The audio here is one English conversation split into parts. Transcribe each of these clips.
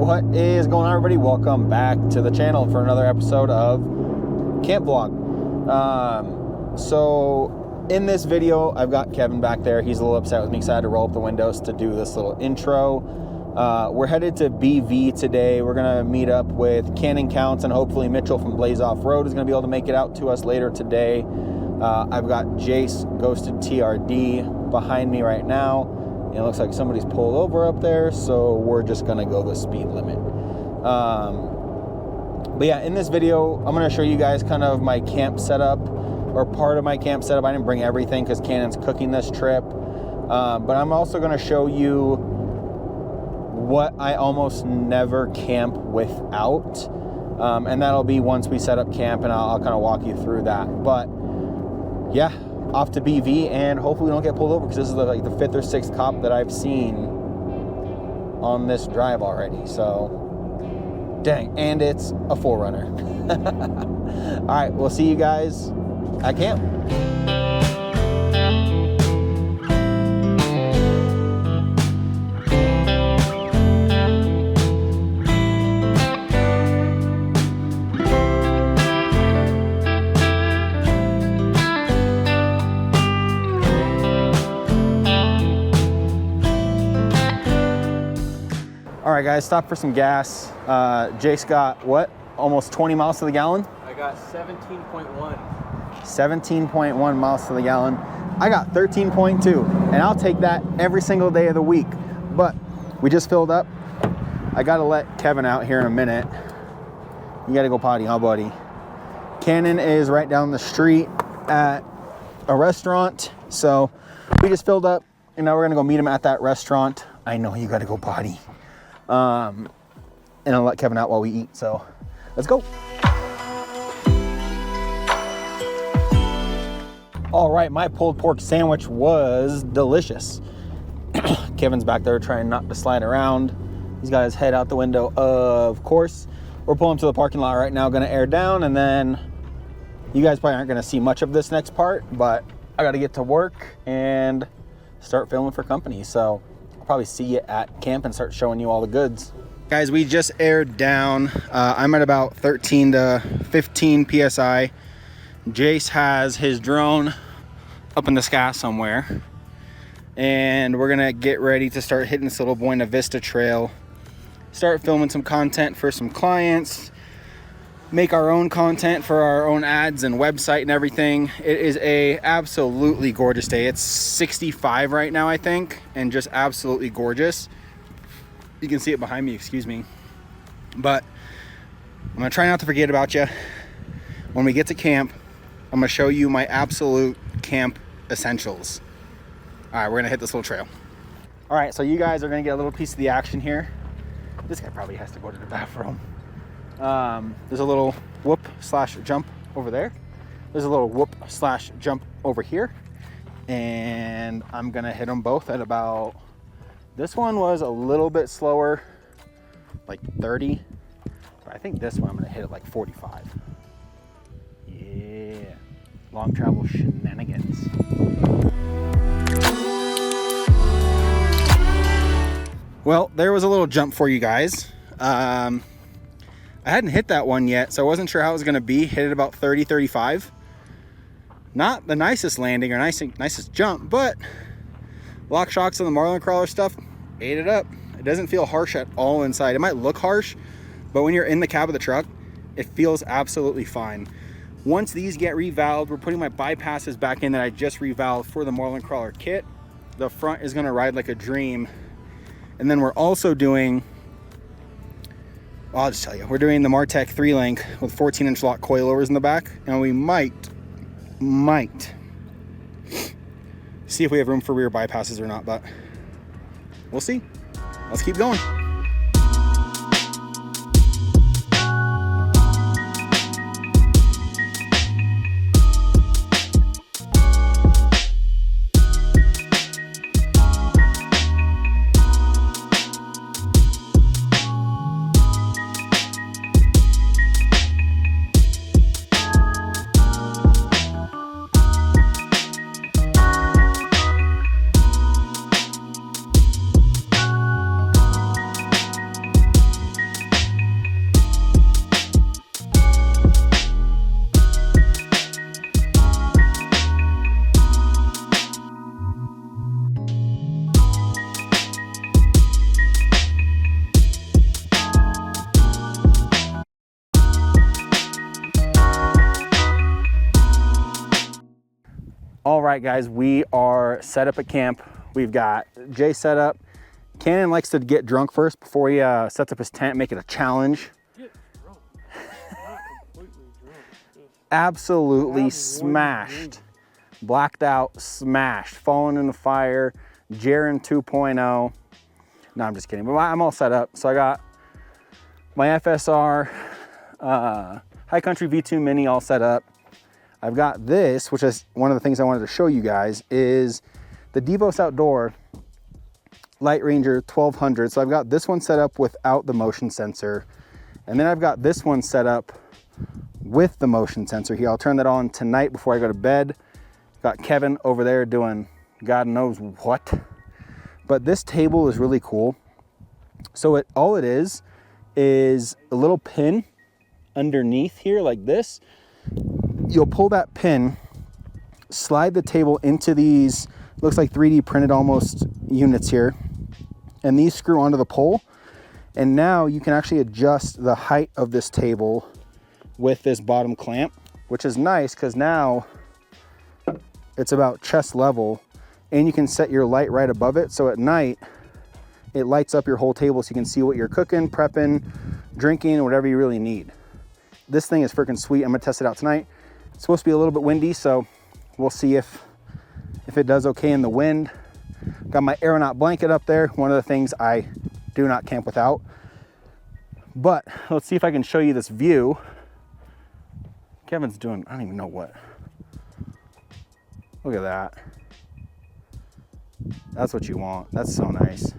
What is going on, everybody? Welcome back to the channel for another episode of Camp Vlog. So in this video, I've got Kevin back there. He's a little upset with me because I had to roll up the windows to do this little intro. We're headed to BV today. We're gonna meet up with Cannon Counts, and hopefully Mitchell from Blaze Off Road is gonna be able to make it out to us later today. I've got Jace Ghosted TRD behind me right now. It looks like somebody's pulled over up there, so we're just gonna go the speed limit. But yeah, in this video, I'm gonna show you guys kind of my camp setup, or part of my camp setup. I didn't bring everything because Cannon's cooking this trip. But I'm also gonna show you what I almost never camp without. And that'll be once we set up camp, and I'll kind of walk you through that. But yeah, off to BV, and hopefully we don't get pulled over, because this is like the 5th or 6th cop that I've seen on this drive already. So dang, and it's a 4Runner. All right, we'll see you guys at camp. All right, guys, stop for some gas. Jace got what? Almost 20 miles to the gallon? I got 17.1. 17.1 miles to the gallon. I got 13.2, and I'll take that every single day of the week. But we just filled up. I gotta let Kevin out here in a minute. You gotta go potty, huh, buddy? Cannon is right down the street at a restaurant. So we just filled up, and now we're gonna go meet him at that restaurant. I know you gotta go potty. And I'll let Kevin out while we eat, so let's go. All right, my pulled pork sandwich was delicious. Kevin's back there trying not to slide around. He's got his head out the window, of course. We're pulling to the parking lot right now, gonna air down, and then you guys probably aren't gonna see much of this next part, but I gotta get to work and start filming for company, so I'll probably see you at camp and start showing you all the goods. Guys, we just aired down. I'm at about 13 to 15 PSI. Jace has his drone up in the sky somewhere. And we're gonna get ready to start hitting this little Buena Vista trail. Start filming some content for some clients. Make our own content for our own ads and website and everything. It is a absolutely gorgeous day. It's 65 right now, I think, and just absolutely gorgeous. You can see it behind me, excuse me. But I'm gonna try not to forget about you. When we get to camp, I'm gonna show you my absolute camp essentials. All right, we're gonna hit this little trail. All right, so you guys are gonna get a little piece of the action here. This guy probably has to go to the bathroom. There's a little whoop slash jump over there. There's a little whoop slash jump over here. And I'm gonna hit them both at about, this one was a little bit slower, like 30. But I think this one I'm gonna hit at like 45. Yeah, long travel shenanigans. Well, there was a little jump for you guys. I hadn't hit that one yet, so I wasn't sure how it was gonna be. Hit it about 30, 35. Not the nicest landing or nicest jump, but lock shocks on the Marlin crawler stuff ate it up. It doesn't feel harsh at all inside. It might look harsh, but when you're in the cab of the truck, it feels absolutely fine. Once these get revalved, we're putting my bypasses back in that I just revalved for the Marlin crawler kit. The front is gonna ride like a dream. And then we're also doing, well, I'll just tell you, we're doing the Martech 3-link with 14-inch lock coilovers in the back, and we might see if we have room for rear bypasses or not, but we'll see. Let's keep going. right, guys, we are set up at camp. We've got Jay set up. Cannon likes to get drunk first before he sets up his tent, make it a challenge. Get drunk. Not completely drunk. Just Absolutely have smashed. Blacked out, smashed, fallen in the fire, Jaren 2.0. No, I'm just kidding, but I'm all set up. So I got my FSR High Country V2 Mini all set up. I've got this, which is one of the things I wanted to show you guys, is the Divos Outdoor Light Ranger 1200. So I've got this one set up without the motion sensor. And then I've got this one set up with the motion sensor here. I'll turn that on tonight before I go to bed. Got Kevin over there doing God knows what. But this table is really cool. So all it is a little pin underneath here like this. You'll pull that pin, slide the table into these, looks like 3D printed almost units here. And these screw onto the pole. And now you can actually adjust the height of this table with this bottom clamp, which is nice because now it's about chest level and you can set your light right above it. So at night, it lights up your whole table so you can see what you're cooking, prepping, drinking, whatever you really need. This thing is freaking sweet. I'm gonna test it out tonight. It's supposed to be a little bit windy, so we'll see if it does okay in the wind. Got my Aeronaut Blanket up there. One of the things I do not camp without. But let's see if I can show you this view. Kevin's doing, I don't even know what. Look at that. That's what you want. That's so nice.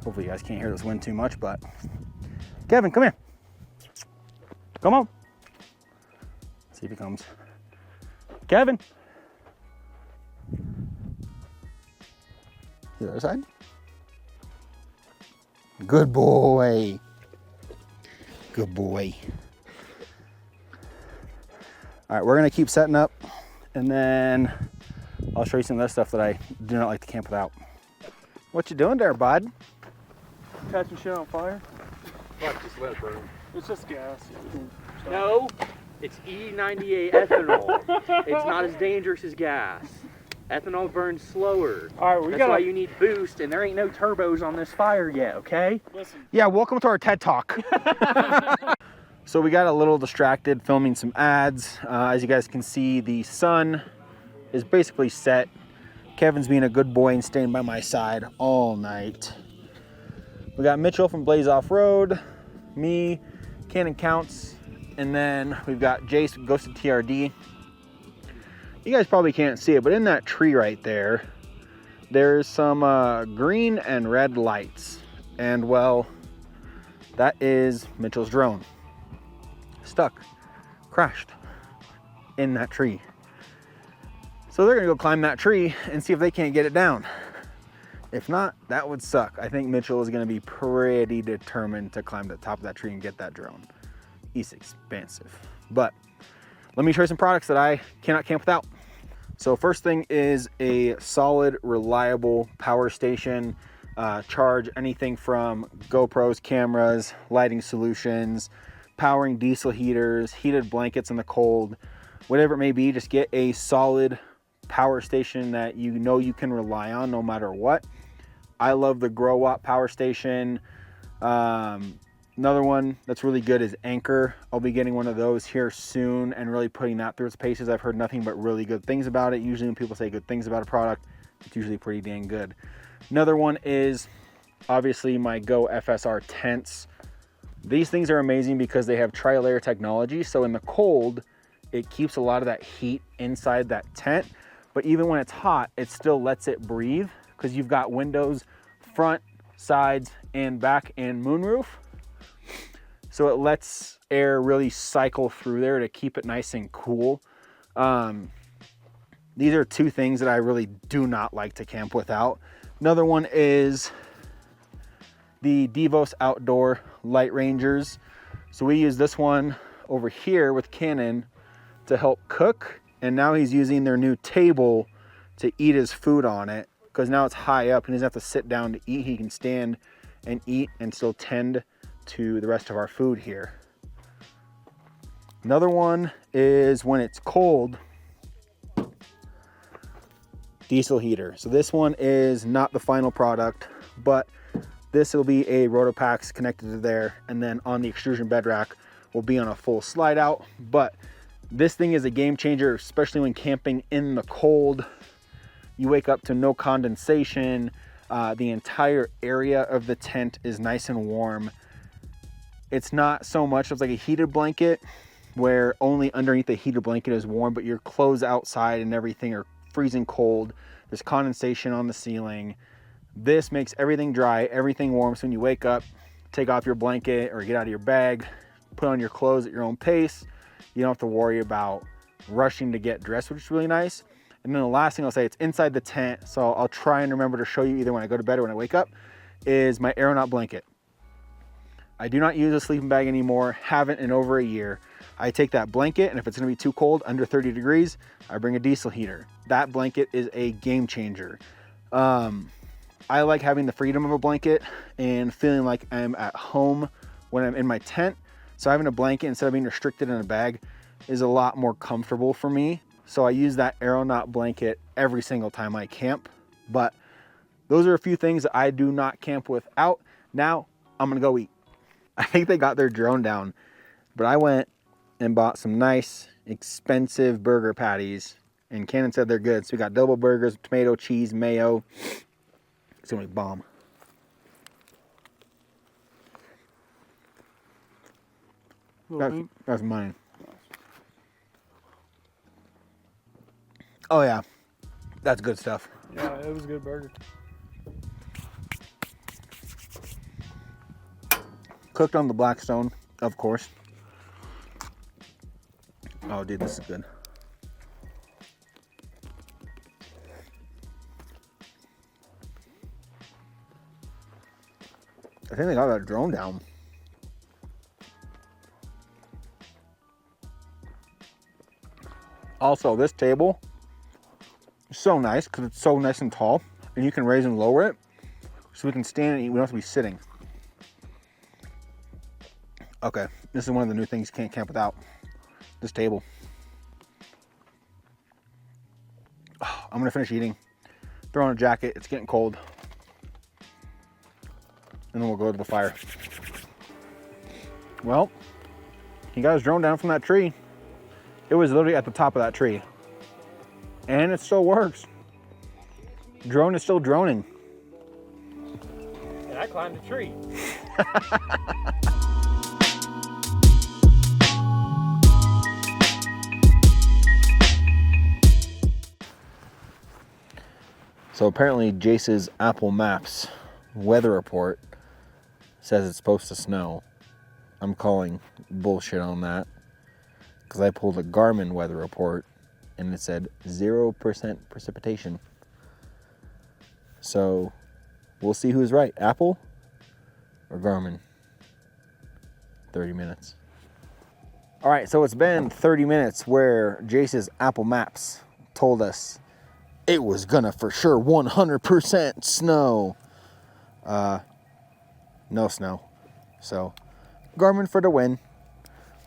Hopefully you guys can't hear this wind too much, but Kevin, come here. Come on. See if he comes. Kevin. The other side. Good boy. Good boy. All right, we're gonna keep setting up and then I'll show you some of that stuff that I do not like to camp without. What you doing there, bud? catching shit on fire. Fuck, just let it burn. It's just gas. No, it's E98 ethanol. It's not as dangerous as gas. Ethanol burns slower. All right, That's why you need boost, and there ain't no turbos on this fire yet, okay? Listen. Yeah, welcome to our TED Talk. So we got a little distracted filming some ads. As you guys can see, the sun is basically set. Kevin's being a good boy and staying by my side all night. We got Mitchell from Blaze Off-Road, me, Cannon Counts, and then we've got Jace, Ghosted TRD. You guys probably can't see it, but in that tree right there, there's some green and red lights. And well, that is Mitchell's drone. Stuck, crashed in that tree. So they're gonna go climb that tree and see if they can't get it down. If not, that would suck. I think Mitchell is gonna be pretty determined to climb to the top of that tree and get that drone. It's expensive, but let me show you some products that I cannot camp without. So first thing is a solid, reliable power station. Charge anything from GoPros, cameras, lighting solutions, powering diesel heaters, heated blankets in the cold, whatever it may be. Just get a solid power station that you know you can rely on no matter what. I love the Grow Watt power station. Another one that's really good is Anchor. I'll be getting one of those here soon and really putting that through its paces. I've heard nothing but really good things about it. Usually when people say good things about a product, it's usually pretty dang good. Another one is obviously my GoFSR tents. These things are amazing because they have tri-layer technology. So in the cold, it keeps a lot of that heat inside that tent. But even when it's hot, it still lets it breathe because you've got windows, front, sides, and back, and moonroof. So it lets air really cycle through there to keep it nice and cool. These are two things that I really do not like to camp without. Another one is the Divos Outdoor Light Rangers. So we use this one over here with Cannon to help cook. And now he's using their new table to eat his food on it because now it's high up and he doesn't have to sit down to eat. He can stand and eat and still tend to the rest of our food here. Another one is when it's cold, diesel heater. So this one is not the final product, but this will be a Rotopax connected to there, and then on the extrusion bed rack will be on a full slide out. But this thing is a game changer, especially when camping in the cold. You wake up to no condensation. The entire area of the tent is nice and warm. It's not so much of like a heated blanket where only underneath the heated blanket is warm, but your clothes outside and everything are freezing cold. There's condensation on the ceiling. This makes everything dry, everything warm. So when you wake up, take off your blanket or get out of your bag, put on your clothes at your own pace. You don't have to worry about rushing to get dressed, which is really nice. And then the last thing I'll say, it's inside the tent, so I'll try and remember to show you either when I go to bed or when I wake up, is my Aeronaut Blanket. I do not use a sleeping bag anymore, haven't in over a year. I take that blanket, and if it's gonna be too cold, under 30 degrees, I bring a diesel heater. That blanket is a game changer. I like having the freedom of a blanket and feeling like I'm at home when I'm in my tent. So having a blanket instead of being restricted in a bag is a lot more comfortable for me. So I use that Aeronaut blanket every single time I camp. But those are a few things that I do not camp without. Now I'm gonna go eat. I think they got their drone down, but I went and bought some nice, expensive burger patties, and Cannon said they're good. So we got double burgers, tomato, cheese, mayo. It's gonna be bomb. That's mine. Oh yeah, that's good stuff. Yeah, it was a good burger. Cooked on the Blackstone, of course. Oh dude, this is good. I think they got that drone down. Also, this table is so nice because it's so nice and tall, and you can raise and lower it so we can stand and eat. We don't have to be sitting. Okay, this is one of the new things you can't camp without. This table. Oh, I'm gonna finish eating, throw on a jacket, it's getting cold, and then we'll go to the fire. Well, he got his drone down from that tree. It was literally at the top of that tree. And it still works. Drone is still droning. And I climbed a tree. So apparently Jace's Apple Maps weather report says it's supposed to snow. I'm calling bullshit on that, because I pulled a Garmin weather report and it said 0% precipitation. So we'll see who's right, Apple or Garmin. 30 minutes. All right, so it's been 30 minutes where Jace's Apple Maps told us it was gonna for sure 100% snow. No snow. So Garmin for the win.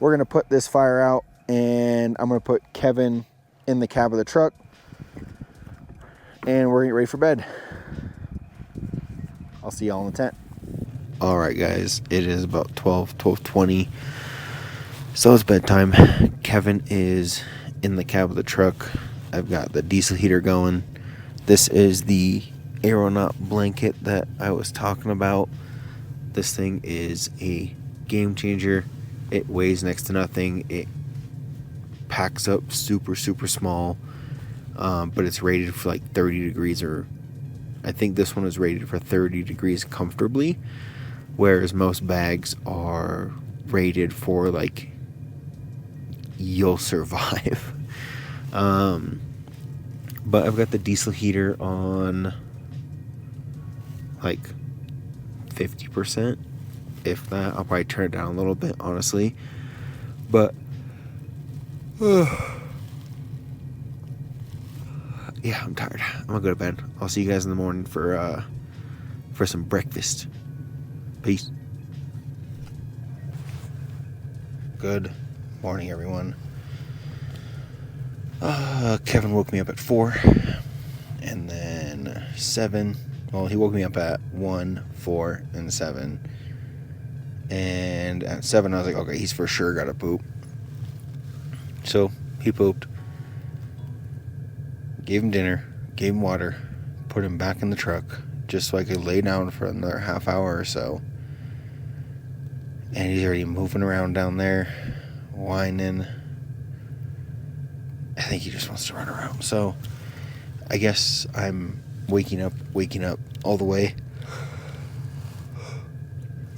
We're gonna put this fire out, and I'm gonna put Kevin in the cab of the truck, and we're gonna get ready for bed. I'll see y'all in the tent. All right, guys, it is about 12:20. So it's bedtime. Kevin is in the cab of the truck. I've got the diesel heater going. This is the Aeronaut blanket that I was talking about. This thing is a game changer. It weighs next to nothing. It packs up super small, but it's rated for like 30 degrees, or I think this one is rated for 30 degrees comfortably, whereas most bags are rated for like you'll survive. But I've got the diesel heater on like 50%, if that. I'll probably turn it down a little bit, honestly. But yeah, I'm tired. I'm gonna go to bed. I'll see you guys in the morning for some breakfast. Peace. Good morning, everyone. Kevin woke me up at 4, and then 7. Well, he woke me up at 1, 4, and 7. And at 7, I was like, okay, he's for sure got to poop. So he pooped. Gave him dinner, gave him water, put him back in the truck just so I could lay down for another half hour or so. And he's already moving around down there, whining. I think he just wants to run around. So I guess I'm waking up all the way.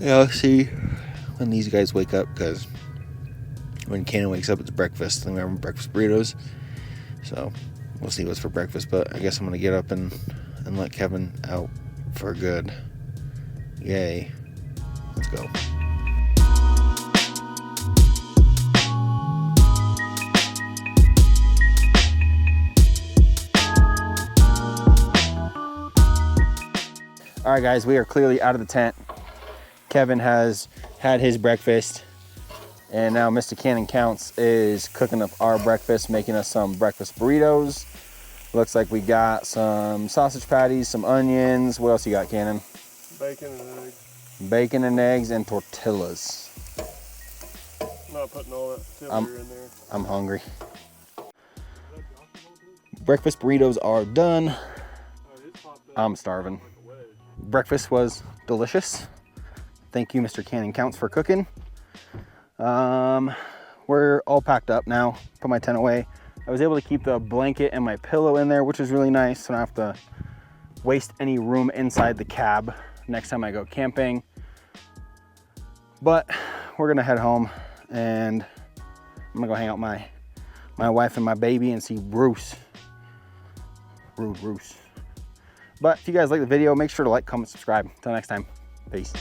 Yeah, I'll see when these guys wake up, because when Cannon wakes up, it's breakfast. And we're having breakfast burritos. So we'll see what's for breakfast. But I guess I'm going to get up and let Kevin out for good. Yay. Let's go. All right, guys, we are clearly out of the tent. Kevin has had his breakfast, and now Mr. Cannon Counts is cooking up our breakfast, making us some breakfast burritos. Looks like we got some sausage patties, some onions. What else you got, Cannon? Bacon and eggs. Bacon and eggs and tortillas. I'm not putting all that filler in there. I'm hungry. Breakfast burritos are done. I'm starving. Breakfast was delicious. Thank you, Mr. Cannon Counts, for cooking. We're all packed up now. Put my tent away. I was able to keep the blanket and my pillow in there, which is really nice, so I don't have to waste any room inside the cab next time I go camping. But we're gonna head home, and I'm gonna go hang out with my wife and my baby and see Bruce. Bruce. But if you guys like the video, make sure to like, comment, subscribe. Until next time, peace.